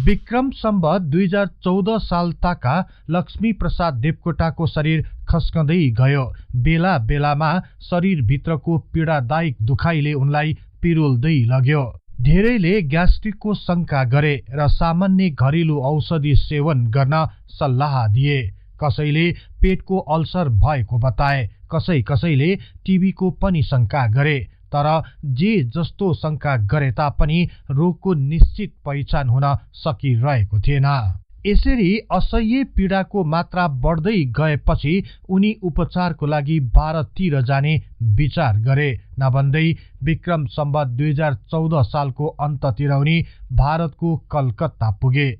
विक्रम सम्वत 2014 साल ताका लक्ष्मी प्रसाद देवकोटाको शरीर खस्कँदै गयो। बेला बेलामा शरीरभित्रको पीडादायक दुखाइले उनलाई पिरोल्दै लग्यो। धेरैले ग्यास्ट्रिकको शंका गरे र सामान्य घरेलु औषधि सेवन गर्न सल्लाह दिए। कसैले पेटको अल्सर भएको बताए, कसैले टिबीको पनि शंका गरे। तर जे जस्तो शंका गरे तापनि रोगको निश्चित पहिचान हुन सकिरहेको थिएन। यसरी असह्य पीडाको मात्रा बढ्दै गएपछि उनी उपचारको लागि भारततिर जाने विचार गरे। नभन्दै विक्रम सम्वत 2014 सालको अन्ततिर उनी भारतको कलकत्ता पुगे।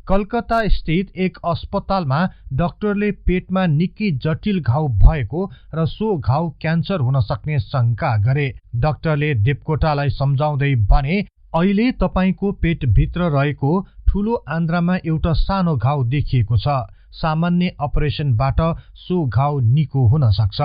कलकत्ता स्थित एक अस्पतालमा डाक्टरले पेटमा निकै जटिल घाउ भएको र सो घाउ क्यान्सर हुन सक्ने शंका गरे। डाक्टरले देवकोटालाई सम्झाउँदै भने, अहिले तपाईको पेटभित्र रहेको ठूलो आन्द्रामा एउटा सानो घाउ देखिएको छ। सामान्य अपरेसनबाट सो घाउ निको हुन सक्छ।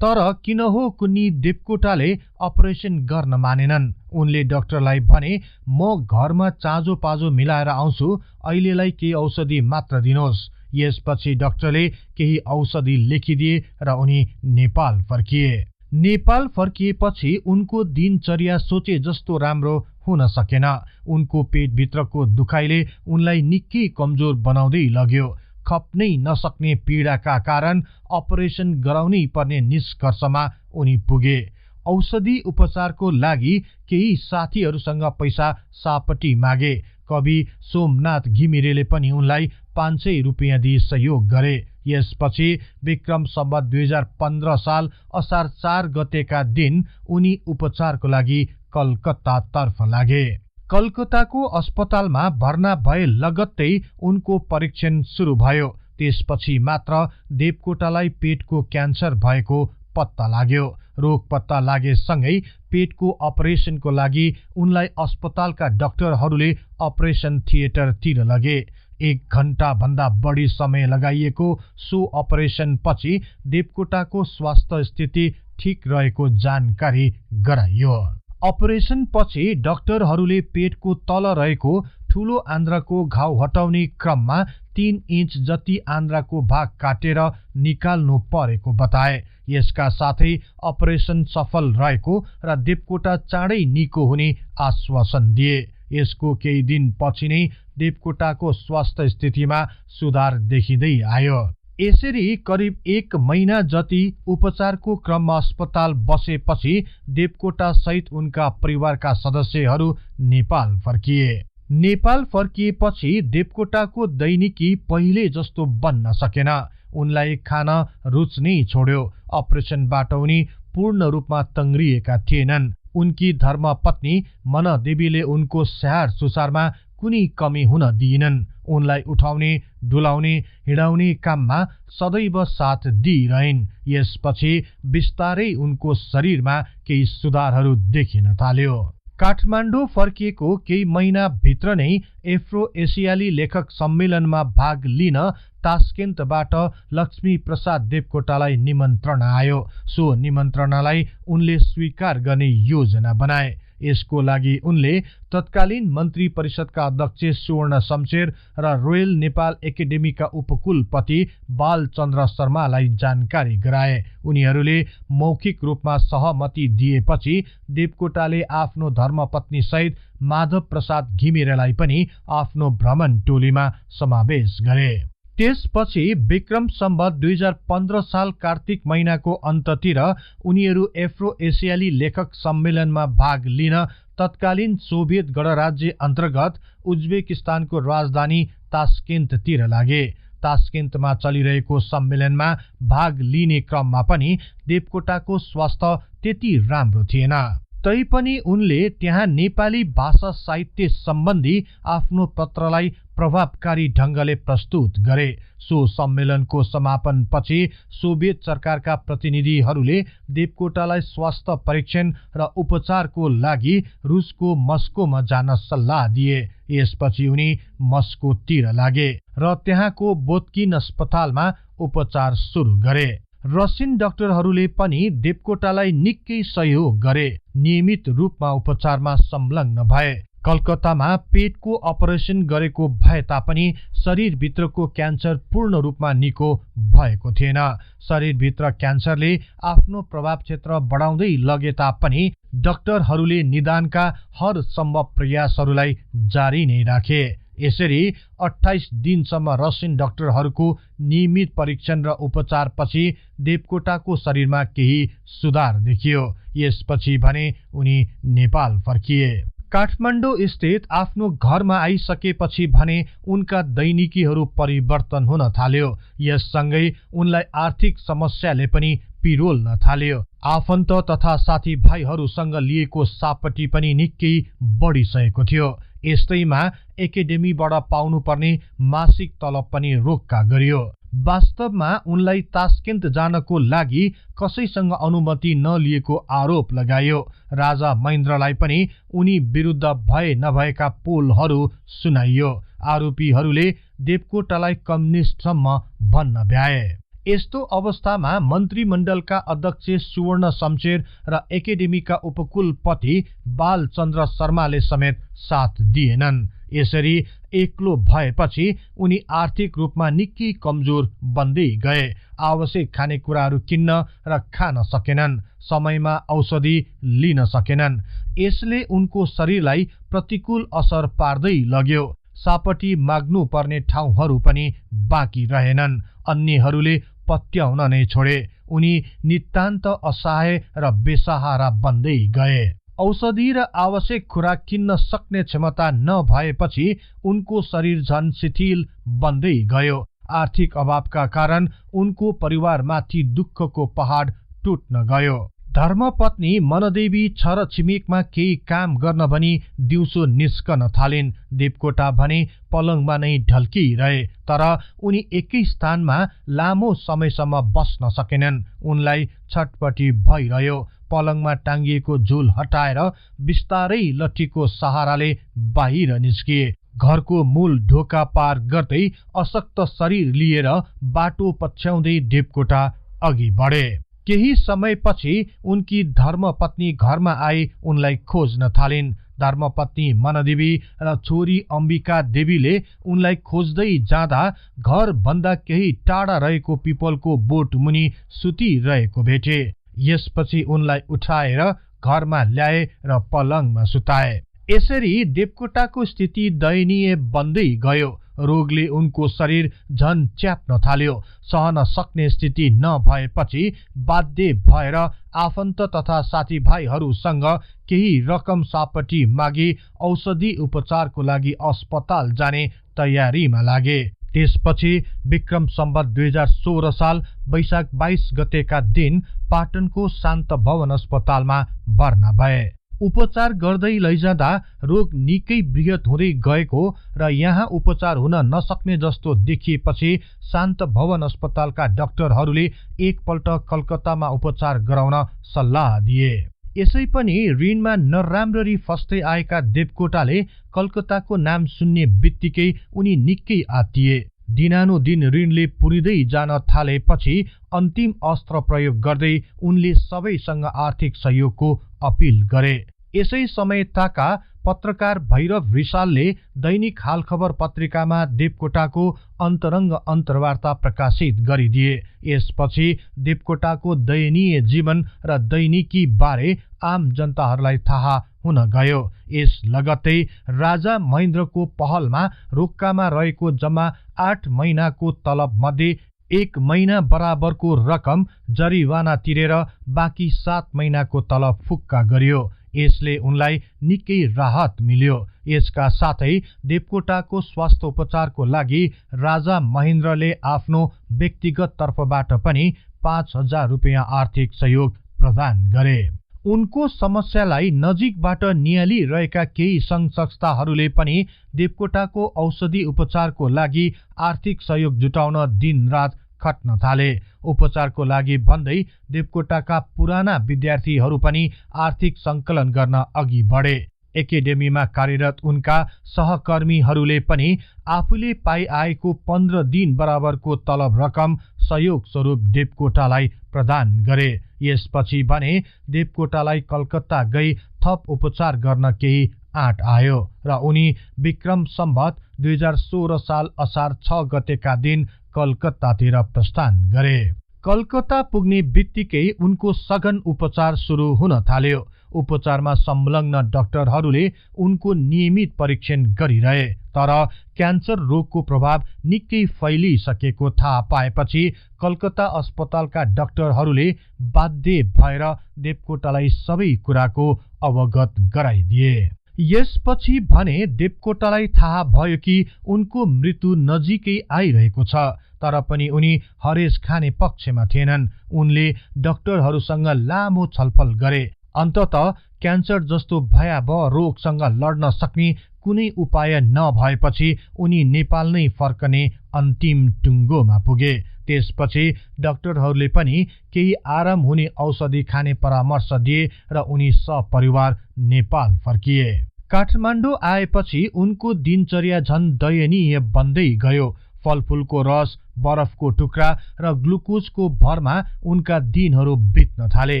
तर किन हो कुनी देवकोटाले अपरेसन गर्न मानेनन्। उनले डाक्टरलाई भने, म घरमा चाँजो पाजो मिलाएर आउँछु, अहिलेलाई केही औषधि मात्र दिनुहोस्। यसपछि डाक्टरले केही औषधि लेखिदिए र उनी नेपाल फर्किए। नेपाल फर्किएपछि उनको दिनचर्या सोचे जस्तो राम्रो हुन सकेन। उनको पेटभित्रको दुखाइले उनलाई निकै कमजोर बनाउँदै लग्यो। खप्नै नसक्ने पीडाका कारण अपरेसन गराउनै पर्ने निष्कर्षमा उनी पुगे। औषधि उपचारको लागि केही साथीहरूसँग पैसा सापटी मागे। कवि सोमनाथ घिमिरेले पनि उनलाई 500 रुपियाँ दिई सहयोग गरे। यसपछि विक्रम सम्वत 2015 साल असार 4 गतेका दिन उनी उपचारको लागि कलकत्तातर्फ लागे। कलकत्ताको अस्पतालमा भर्ना भए लगत्तै उनको परीक्षण सुरु भयो। त्यसपछि मात्र देवकोटालाई पेटको क्यान्सर भएको पत्ता लाग्यो। रोग पत्ता लागेसँगै पेटको अपरेसनको लागि उनलाई अस्पतालका डाक्टरहरूले अपरेसन थिएटरतिर लगे। 1 घण्टा भन्दा बढी समय लगाइएको सो अपरेसन पछि देवकोटाको स्वास्थ्य स्थिति ठीक रहेको जानकारी गराइयो। अपरेसन पछि डाक्टरहरूले पेटको तल रहेको ठूलो आन्द्राको घाउ हटाउने क्रममा 3 इन्च जति आन्द्राको भाग काटेर निकाल्नु परेको बताए। यसका साथै अपरेसन सफल रहेको र देवकोटा चाँडै निको हुने आश्वासन दिए। यसको केही दिन पछि नै देवकोटाको स्वास्थ्य स्थितिमा सुधार देखिँदै आयो। यसरी करिब 1 महिना जति उपचारको क्रममा अस्पताल बसेपछि देवकोटा सहित उनका परिवारका सदस्यहरू नेपाल फर्किए। नेपाल फर्किएपछि देवकोटाको दैनिकी पहिले जस्तो बन्न सकेन। उनलाई खान रुच्नै छोड्यो। अपरेसनबाट उनी पूर्ण रूपमा तङ्ग्रिएका थिएनन्। उनकी धर्मपत्नी मनदेवीले उनको स्याहार सुसारमा कुनै कमी हुन दिइनन्। उनलाई उठाउने, डुलाउने, हिँडाउने काममा सदैव साथ दिइरहन्। यसपछि बिस्तारै उनको शरीरमा केही सुधारहरू देखिन थाल्यो। काठमाडौँ फर्किएको केही महिना भित्र नै एफ्रो एसियाली लेखक सम्मेलनमा भाग लिन तास्केन्तबाट लक्ष्मी प्रसाद देवकोटालाई निमन्त्रणा आयो। सो निमन्त्रणालाई उनले स्वीकार गर्ने योजना बनाए। यसको लागि उनले तत्कालीन मन्त्री परिषदका अध्यक्ष सुवर्ण शमशेर र रोयल नेपाल एकाडेमीका उपकुलपति बालचन्द्र शर्मालाई जानकारी गराए। उनीहरूले मौखिक रूपमा सहमति दिएपछि देवकोटाले आफ्नो धर्मपत्नी सहित माधव प्रसाद घिमिरेलाई पनि आफ्नो भ्रमण टोलीमा समावेश गरे। त्यसपछि विक्रम सम्वत 2015 साल कार्तिक महिनाको अन्ततिर उनीहरू एफ्रो एसियाली लेखक सम्मेलनमा भाग लिन तत्कालीन सोभियत गणराज्य अन्तर्गत उज्बेकिस्तानको राजधानी तास्केन्ततिर लागे। तास्केन्तमा चलिरहेको सम्मेलनमा भाग लिने क्रममा पनि देवकोटाको स्वास्थ्य त्यति राम्रो थिएन। तैपनि उनले त्यहाँ नेपाली भाषा साहित्य सम्बन्धी आफ्नो पत्रलाई प्रभावकारी ढंगले प्रस्तुत गरे। सो सम्मेलनको समापनपछि सोभियत सरकारका प्रतिनिधिहरूले देवकोटालाई स्वास्थ्य परीक्षण र उपचारको लागि रुसको मस्कोमा जान सल्लाह दिए। यसपछि उनी मस्कोतिर लागे र त्यहाँको बोत्किन अस्पतालमा उपचार सुरु गरे। रसियन डाक्टरहरूले पनि देवकोटालाई निकै सहयोग गरे। नियमित रूपमा उपचारमा संलग्न भए। कलकत्तामा पेटको अपरेसन गरेको भए तापनि शरीरभित्रको क्यान्सर पूर्ण रूपमा निको भएको थिएन। शरीरभित्र क्यान्सरले आफ्नो प्रभाव क्षेत्र बढाउँदै लगे तापनि डाक्टरहरूले निदानका हर सम्भव प्रयासहरूलाई जारी नै राखे। यसरी 28 दिनसम्म रसियन डाक्टरहरूको नियमित परीक्षण र उपचारपछि देवकोटाको शरीरमा केही सुधार देखियो। यसपछि भने उनी नेपाल फर्किए। काठमाडौँ स्थित आफ्नो घरमा आइसकेपछि भने उनका दैनिकीहरू परिवर्तन हुन थाल्यो। यससँगै उनलाई आर्थिक समस्याले पनि पिरोल्न थाल्यो। आफन्त तथा साथीभाइहरूसँग लिएको सापटी पनि निकै बढिसकेको थियो। यस्तैमा एकाडेमीबाट पाउनुपर्ने मासिक तलब पनि रोक्का गरियो। वास्तवमा उनलाई तास्केन्त जानको लागि कसैसँग अनुमति नलिएको आरोप लगाइयो। राजा महेन्द्रलाई पनि उनी विरुद्ध भए नभएका पोलहरू सुनाइयो। आरोपीहरूले देवकोटालाई कम्युनिस्टसम्म भन्न भ्याए। यस्तो अवस्थामा मन्त्रीमण्डलका अध्यक्ष सुवर्ण शमशेर र एकाडेमीका उपकुलपति बालचन्द्र शर्माले समेत साथ दिएनन्। यसरी एक्लो भएपछि उनी आर्थिक रूपमा निकै कमजोर बन्दै गए। आवश्यक खानेकुराहरू किन्न र खान सकेनन्। समयमा औषधि लिन सकेनन्। यसले उनको शरीरलाई प्रतिकूल असर पार्दै लग्यो। सापटी माग्नु पर्ने ठाउँहरू पनि बाँकी रहेनन्। अन्यहरूले पत्याउन नै छोडे। उनी नितान्त असहाय र बेसहारा बन्दै गए। औषधि र आवश्यक खुराक किन्न सक्ने क्षमता नभएपछि उनको शरीर झन शिथिल बन्दै गयो। आर्थिक अभावका कारण उनको परिवारमाथि दुःखको पहाड टुट्न गयो। धर्मपत्नी मनदेवी छर छिमेकमा केही काम गर्न भनी दिउँसो निस्कन थालिन्। देवकोटा भने पलङमा नै ढल्किरहे। तर उनी एकै स्थानमा लामो समयसम्म बस्न सकेनन्। उनलाई छटपटी भइरह्यो। पलङमा टाङ्गिएको झुल हटाएर बिस्तारै लट्ठीको सहाराले बाहिर निस्किए। घरको मूल ढोका पार गर्दै अशक्त शरीर लिएर बाटो पछ्याउँदै देवकोटा अघि बढे। केही समयपछि उनकी धर्मपत्नी घरमा आई उनलाई खोज्न थालिन्। धर्मपत्नी मनदेवी र छोरी अम्बिका देवीले उनलाई खोज्दै जाँदा घर भन्दा केही टाढा रहेको पिपलको बोट मुनि सुतिरहेको भेटे। यसपछि उनलाई उठाएर घरमा ल्याए र पलङमा सुताए। यसरी देवकोटाको स्थिति दयनीय बन्दै गयो। रोगले उनको शरीर झन च्याप्न थाल्यो। सहन सक्ने स्थिति नभएपछि बाध्य भएर आफन्त तथा साथीभाइहरूसँग केही रकम सापटी मागी औषधि उपचारको लागि अस्पताल जाने तयारीमा लागे। त्यसपछि विक्रम सम्वत 2016 साल वैशाख 22 गतेका दिन पाटनको शान्त भवन अस्पतालमा भर्ना भए। उपचार गर्दै लैजाँदा रोग निकै बृहत हुँदै गएको र यहाँ उपचार हुन नसक्ने जस्तो देखिएपछि शान्त भवन अस्पतालका डाक्टरहरूले एकपल्ट कलकत्तामा उपचार गराउन सल्लाह दिए। यसै पनि ऋणमा नराम्ररी फस्दै आएका देवकोटाले कलकत्ताको नाम सुन्ने बित्तिकै उनी निकै आत्तिए। दिनानुदिन ऋणले पुरिँदै जान थालेपछि अन्तिम अस्त्र प्रयोग गर्दै उनले सबैसँग आर्थिक सहयोगको अपिल गरे। यसै समय ताका पत्रकार भैरव रिसालले दैनिक हालखबर पत्रिकामा देवकोटाको अन्तरङ्ग अन्तर्वार्ता प्रकाशित गरिदिए। यसपछि देवकोटाको दयनीय जीवन र दैनिकी बारे आम जनताहरूलाई थाहा हुन गयो। यस लगत्तै राजा महेन्द्रको पहलमा रोक्कामा रहेको जम्मा 8 महिनाको तलब मध्ये 1 महिना बराबरको रकम जरिवाना तिरेर बाँकी 7 महिनाको तलब फुक्का गरियो। यसले उनलाई निकै राहत मिल्यो। यसका साथै देवकोटाको स्वास्थ्य उपचारको लागि राजा महेन्द्रले आफ्नो व्यक्तिगत तर्फबाट पनि 5000 रुपियाँ आर्थिक सहयोग प्रदान गरे। उनको समस्यालाई नजिकबाट नियालिरहेका केही सङ्घ संस्थाहरूले पनि देवकोटाको औषधि उपचारको लागि आर्थिक सहयोग जुटाउन दिनरात खट्न थाले। उपचारको लागि भन्दै देवकोटाका पुराना विद्यार्थीहरू पनि आर्थिक सङ्कलन गर्न अघि बढे। एकाडेमीमा कार्यरत उनका सहकर्मीहरूले पनि आफूले पाइआएको 15 दिन बराबरको तलब रकम सहयोग स्वरूप देवकोटालाई प्रदान गरे। यसपछि भने देवकोटालाई कलकत्ता गई थप उपचार गर्न केही आँट आयो र उनी विक्रम सम्वत 2016 साल असार 6 गतेका दिन कलकत्तातिर प्रस्थान गरे। कलकत्ता पुग्ने बित्तिकै उनको सघन उपचार सुरु हुन थाल्यो। उपचारमा संलग्न डाक्टरहरूले उनको नियमित परीक्षण गरिरहे, तर क्यान्सर रोगको प्रभाव निकै फैलिसकेको थाहा पाएपछि कलकत्ता अस्पतालका डाक्टरहरूले बाध्य भएर देवकोटालाई सबै कुराको अवगत गराइदिए। यसपछि भने देवकोटालाई थाहा भयो कि उनको मृत्यु नजिकै आइरहेको छ, तर पनि उनी हरेस खाने पक्षमा थिएनन्। उनले डाक्टरहरूसँग लामो छलफल गरे। अन्ततः क्यान्सर जस्तो भयावह रोगसँग लड्न सक्ने कुनै उपाय नभएपछि उनी नेपाल नै फर्कने अन्तिम टुङ्गोमा पुगे। त्यसपछि डाक्टरहरूले पनि केही आराम हुने औषधि खाने परामर्श दिए र उनी सपरिवार नेपाल फर्किए। काठमाडौँ आएपछि उनको दिनचर्या झन दयनीय बन्दै गयो। फलफूलको रस, बरफको टुक्रा र ग्लुकोजको भरमा उनका दिनहरू बित्न थाले।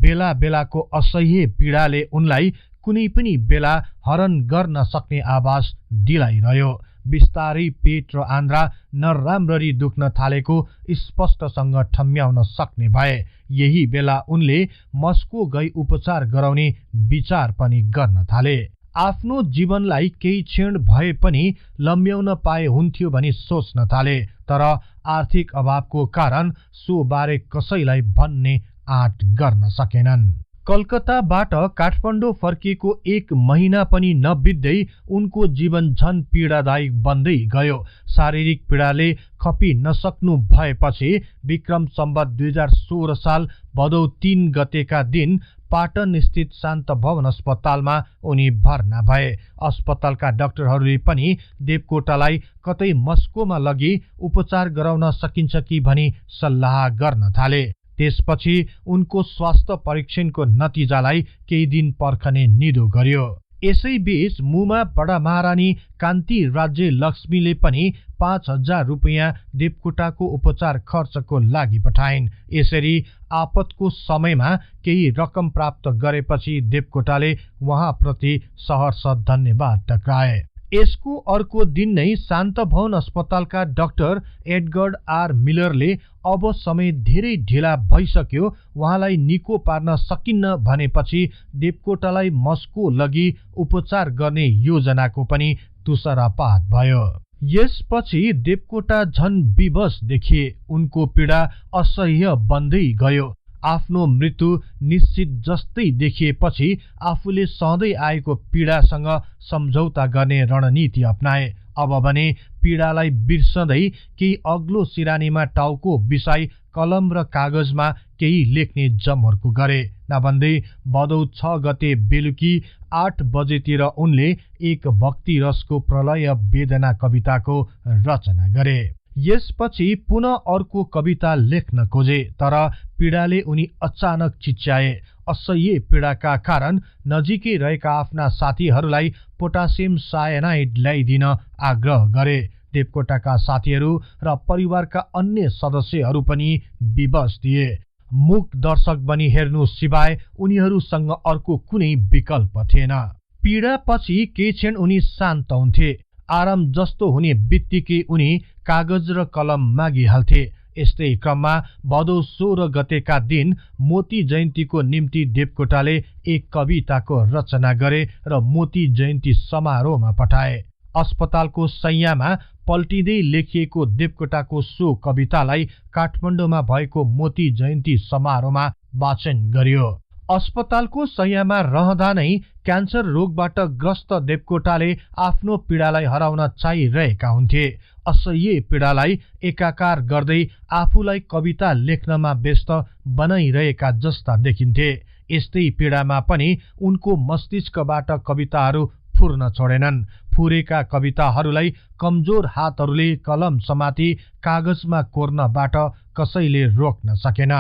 बेला बेलाको असह्य पीडाले उनलाई कुनै पनि बेला हरण गर्न सक्ने आभास दिलाइरह्यो। बिस्तारै पेट र आन्द्रा नराम्ररी दुख्न थालेको स्पष्टसँग ठम्म्याउन सक्ने भए। यही बेला उनले मस्को गई उपचार गराउने विचार पनि गर्न थाले। आफ्नो जीवनलाई केही क्षण भए पनि लम्ब्याउन पाए हुन्थ्यो भनी सोच्न थाले, तर आर्थिक अभावको कारण सो बारे कसैलाई भन्ने आँट गर्न सकेनन्। कलकत्ताबाट काठमाडौँ फर्किएको 1 महिना पनि नबित्दै उनको जीवन झन पीडादायक बन्दै गयो। शारीरिक पीडाले खपि नसक्नु भएपछि विक्रम सम्वत 2016 साल भदौ 3 गतेका दिन पाटन स्थित शान्त भवन अस्पतालमा उनी भर्ना भए। अस्पतालका डाक्टरहरूले पनि देवकोटालाई कतै मस्कोमा लगी उपचार गराउन सकिन्छ कि भनी सल्लाह गर्न थाले। त्यसपछि उनको स्वास्थ्य परीक्षणको नतिजालाई केही दिन पर्खने निधो गर्यो। यसैबीच मुमा बडा महारानी कान्ति राज्य लक्ष्मीले पनि 5,000 रुपियाँ देवकोटाको उपचार खर्चको लागि पठाइन्। यसरी आपतको समयमा केही रकम प्राप्त गरेपछि देवकोटाले उहाँप्रति सहर्ष धन्यवाद टक्राए। यसको अर्को दिन नै शान्त भवन अस्पतालका डाक्टर एडगर्ड आर मिलरले अब समय धेरै ढिला भइसक्यो, उहाँलाई निको पार्न सकिन्न भनेपछि देवकोटालाई मस्को लगी उपचार गर्ने योजनाको पनि तुसरापात भयो। यसपछि देवकोटा झन विवश देखिए। उनको पीडा असह्य बन्दै गयो। आफ्नो मृत्यु निश्चित जस्तै देखिएपछि आफूले सहँदै आएको पीडासँग सम्झौता गर्ने रणनीति अपनाए। अब भने पीडालाई बिर्सदै केही अग्लो सिरानीमा टाउको बिसाई कलम र कागजमा केही लेख्ने जमर्को गरे। नभन्दै भदौ 6 गते बेलुकी 8 बजेतिर उनले एक भक्ति रसको प्रलय वेदना कविताको रचना गरे। यसपछि पुनः अर्को कविता लेख्न खोजे, तर पीडाले उनी अचानक चिच्याए। असह्य पीडाका कारण नजिकै रहेका आफ्ना साथीहरूलाई पोटासियम सायनाइड ल्याइदिन आग्रह गरे। देवकोटाका साथीहरू र परिवारका अन्य सदस्यहरू पनि विवश थिए। मूक दर्शक बनी हेर्नु सिवाय उनीहरूसँग अर्को कुनै विकल्प थिएन। पीडापछि केही क्षण उनी शान्त हुन्थे। आराम जस्तो हुने बित्तिकै उनी कागज र कलम मागिहाल्थे। यस्तै क्रममा भदौ 16 गतेका दिन मोती जयन्तीको निम्ति देवकोटाले एक कविताको रचना गरे र मोती जयन्ती समारोहमा पठाए। अस्पतालको शैय्यामा पल्टिँदै लेखिएको देवकोटाको सो कवितालाई काठमाडौँमा भएको मोती जयन्ती समारोहमा वाचन गरियो। अस्पतालको शैय्यामा रहँदा नै क्यान्सर रोगबाट ग्रस्त देवकोटाले आफ्नो पीडालाई हराउन चाहिरहेका हुन्थे। असह्य पीडालाई एकाकार गर्दै आफूलाई कविता लेख्नमा व्यस्त बनाइरहेका जस्ता देखिन्थे। यस्तै पीडामा पनि उनको मस्तिष्कबाट कविताहरू फुर्न छोडेनन्। फुरेका कविताहरूलाई कमजोर हातहरूले कलम समाती कागजमा कोर्नबाट कसैले रोक्न सकेन।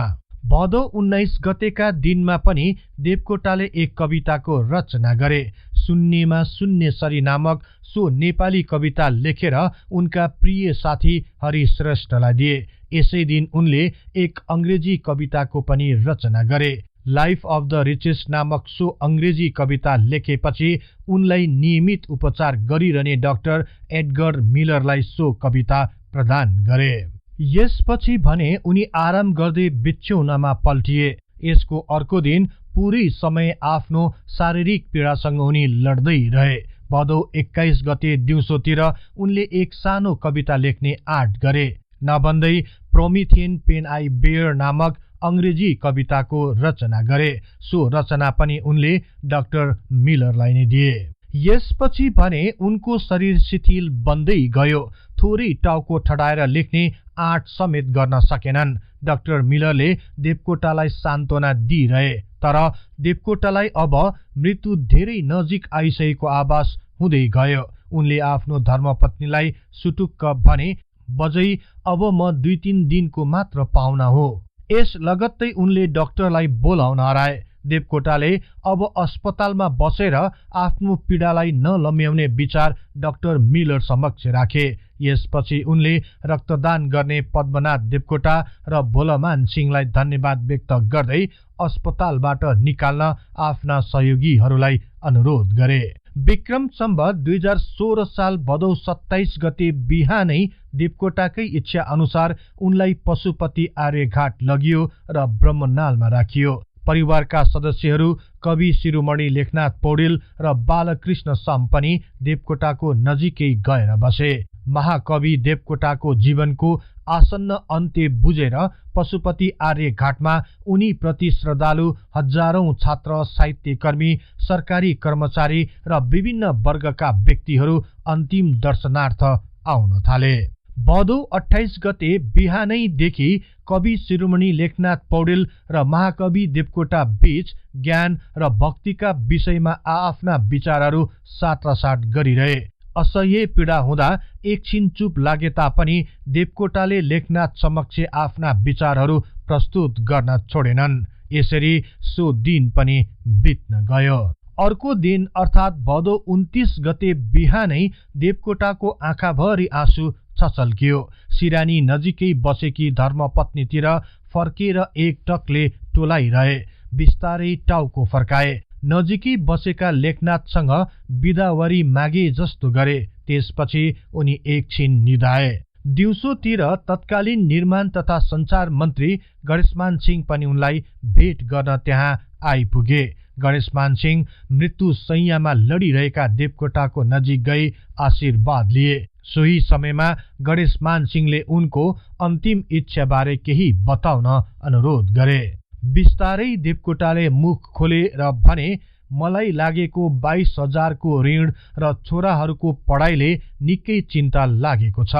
भदौ 19 गतेका दिनमा पनि देवकोटाले एक कविताको रचना गरे। शून्यमा शून्य सरी नामक सो नेपाली कविता लेखेर उनका प्रिय साथी हरि श्रेष्ठलाई दिए। यसै दिन उनले एक अंग्रेजी कविताको पनि रचना गरे। लाइफ अफ द रिचेस्ट नामक सो अंग्रेजी कविता लेखेपछि उनलाई नियमित उपचार गरिरहने डाक्टर एडगर मिलरलाई सो कविता प्रदान गरे। यसपछि भने उनी आराम गर्दै बिछ्यौनामा पल्टिए। यसको अर्को दिन पुरै समय आफ्नो शारीरिक पीडासँग उनी लड्दै रहे। भदौ 21 गते दिउँसोतिर उनले एक सानो कविता लेख्ने आँट गरे। नभन्दै प्रोमिथियन पेन आई बेयर नामक अंग्रेजी कविताको रचना गरे। सो रचना पनि उनले डाक्टर मिलरलाई नै दिए। यसपछि भने उनको शरीर शिथिल बन्दै गयो। थोरै टाउको ठडाएर लेख्ने आँट समेत गर्न सकेनन्। डाक्टर मिलरले देवकोटालाई सान्त्वना दिइरहे, तर देवकोटालाई अब मृत्यु धेरै नजिक आइसकेको आभास हुँदै गयो। उनले आफ्नो धर्मपत्नीलाई सुटुक्क भने, बजै अब म 2-3 दिनको मात्र पाहुना हो। यस लगत्तै उनले डाक्टरलाई बोलाउन हराए। देवकोटाले अब अस्पतालमा बसेर आफ्नो पीडालाई नलम्ब्याउने विचार डाक्टर मिलर समक्ष राखे। यसपछि उनले रक्तदान गर्ने पद्मनाथ देवकोटा र भोलामान सिंहलाई धन्यवाद व्यक्त गर्दै अस्पतालबाट निकाल्न आफ्ना सहयोगीहरूलाई अनुरोध गरे। विक्रम सम्वत 2016 साल भदौ 27 गते बिहानै देवकोटाकै इच्छा अनुसार उनलाई पशुपति आर्यघाट लगियो र ब्रह्मनालमा राखियो। परिवारका सदस्यहरू कवि शिरोमणि लेखनाथ पौडेल र बालकृष्ण सम पनि देवकोटाको नजिकै गएर बसे। महाकवि देवकोटाको जीवनको आसन्न अन्त्य बुझेर पशुपति आर्यघाटमा उनी प्रति श्रद्धालु हजारौं छात्र, साहित्यकर्मी, सरकारी कर्मचारी र विभिन्न वर्गका व्यक्तिहरू अन्तिम दर्शनार्थ आउन थाले। भदौ 28 गते बिहानैदेखि कवि शिरोमणि लेखनाथ पौडेल र महाकवि देवकोटा बीच ज्ञान र भक्तिका विषयमा आफ्ना विचारहरू साटासाट गरिरहे। असह्य पीडा हुँदा एकछिन चुप लागे तापनि देवकोटाले लेखनाथ समक्ष आफ्ना विचारहरू प्रस्तुत गर्न छोडेनन्। यसरी सो दिन पनि बित्न गयो। अर्को दिन अर्थात् भदौ 29 गते बिहानै देवकोटाको आँखाभरि आँसु छचल्कियो। सिरानी नजिकै बसेकी धर्मपत्नीतिर फर्केर एकटकले टोलाइरहे। बिस्तारै टाउको फर्काए। नजिकै बसेका लेखनाथसँग बिदावरी मागे जस्तो गरे। त्यसपछि उनी एकछिन निदाए। दिउँसोतिर तत्कालीन निर्माण तथा सञ्चार मन्त्री गणेशमान सिंह पनि उनलाई भेट गर्न त्यहाँ आइपुगे। गणेशमान सिंह मृत्यु शैय्यामा लडिरहेका देवकोटाको नजिक गई आशीर्वाद लिए। सोही समयमा गणेशमान सिंहले उनको अन्तिम इच्छाबारे केही बताउन अनुरोध गरे। बिस्तारै देवकोटाले मुख खोले र भने, मलाई लागेको 22,000 को ऋण र छोराहरूको पढाइले निकै चिन्ता लागेको छ।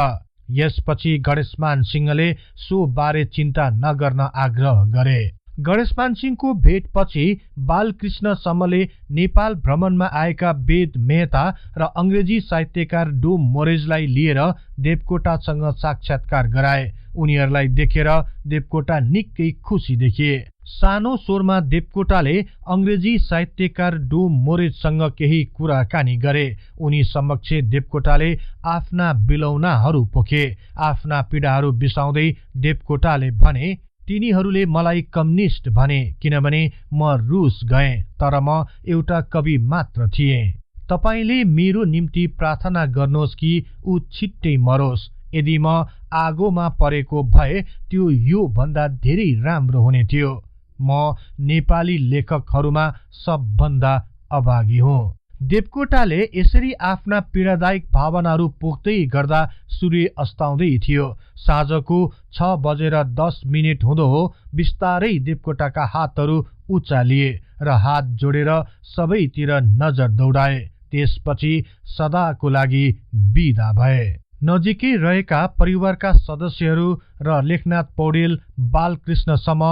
यसपछि गणेशमान सिंहले सो बारे चिन्ता नगर्न आग्रह गरे। गणेशमान सिंहको भेटपछि बालकृष्ण समले नेपाल भ्रमणमा आएका वेद मेहता र अंग्रेजी साहित्यकार डोम मोरेजलाई लिएर देवकोटासँग साक्षात्कार गराए। उनीहरूलाई देखेर देवकोटा निकै खुसी देखिए। सानो स्वरमा देवकोटाले अंग्रेजी साहित्यकार डोम मोरेजसँग केही कुराकानी गरे। उनी समक्ष देवकोटाले आफ्ना बिलौनाहरू पोखे। आफ्ना पीडाहरू बिसाउँदै देवकोटाले भने, तिनीहरूले मलाई कम्युनिस्ट भने किनभने म रुस गएँ, तर म एउटा कवि मात्र थिएँ। तपाईले मेरो निम्ति प्रार्थना गर्नुहोस् कि ऊ छिट्टै मरोस्। यदि म आगोमा परेको भए त्यो यो भन्दा धेरै राम्रो हुने थियो। म नेपाली लेखकहरूमा सबभन्दा अभागी हुँ। देवकोटाले यसरी आफ्ना पीडादायक भावनाहरू पोख्दै गर्दा सूर्य अस्ताउँदै थियो। साँझको 6:10 हुँदो हो बिस्तारै देवकोटाका हातहरू उचालिए र हात जोडेर सबैतिर नजर दौडाए। त्यसपछि सदाको लागि बिदा भए। नजिकै रहेका परिवारका सदस्यहरू र लेखनाथ पौडेल, बालकृष्ण सम,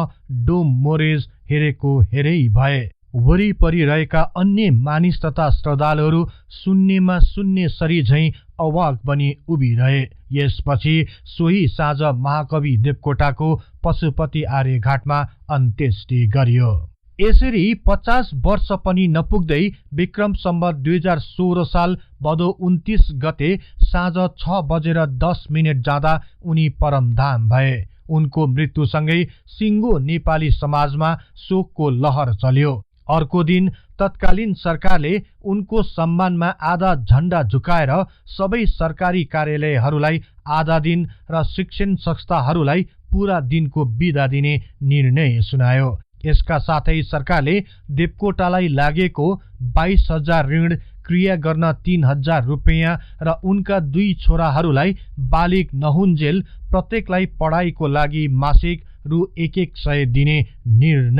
डोम मोरेज हेरेको हेरै भए। वरिपरि रहेका अन्य मानिस तथा श्रद्धालुहरू शून्यमा शून्य सरी झैं अवाक बनी उभिरहे। यसपछि सोही साँझ महाकवि देवकोटाको पशुपति आर्यघाटमा अन्त्येष्टि गरियो। यसरी 50 वर्ष पनि नपुग्दै विक्रम सम्वत 2016 साल भदौ 29 गते साँझ 6:10 जाँदा उनी परमधाम भए। उनको मृत्युसँगै सिङ्गो नेपाली समाजमा शोकको लहर चल्यो। अर्को दिन तत्कालीन सरकारले उनको सम्मानमा आधा झण्डा झुकाएर सबै सरकारी कार्यालयहरूलाई आधा दिन र शिक्षण संस्थाहरूलाई पूरा दिनको बिदा दिने निर्णय सुनायो। यसका साथै सरकारले देवकोटालाई लागेको 22,000 ऋण क्रिया गर्न 3,000 रुपैयाँ र उनका 2 छोराहरूलाई बालिग नहुन्जेल प्रत्येकलाई पढाइको लागि मासिक रु 100 दिने निर्णय